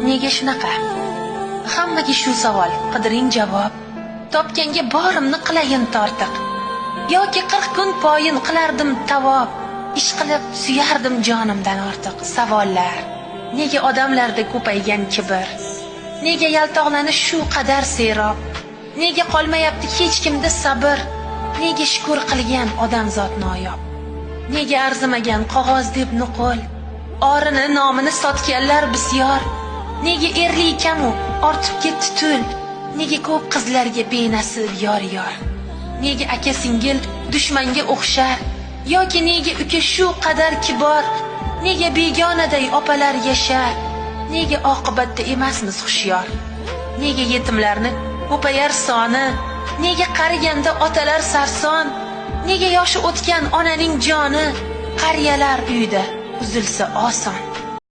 Nega shunaqa? Hammaga shu savol, qidiring javob. Topganga borimni qilayin tortiq. Yoki 40 kun poyin qilardim tavob. Ish qilib suyardim jonimdan ortiq. Savollar. Nega odamlarda ko'paygan kibr? Nega yaltoqlanish shu qadar serob? Nega qolmayapti hech kimda sabr? Nega shukr qilgan odamzod noyob? Nega arzimagan qog'oz deb nuqul? Orini nomini sotganlar bisyor. Nega erli kamu ortib ketdi tul? Nega ko'p qizlarga benasib yor-yor? Nega aka singil dushmanga o'xshar? Yoki nega uka shu qadar kibor? Nega begonaday opalar yashar? Nega oqibatda emasmiz hushyor? Nega yetimlarni ko'payar soni? Nega qariganda otalar sarson? Nega yoshi o'tgan onaning joni qariyalar uyida uzilsa oson?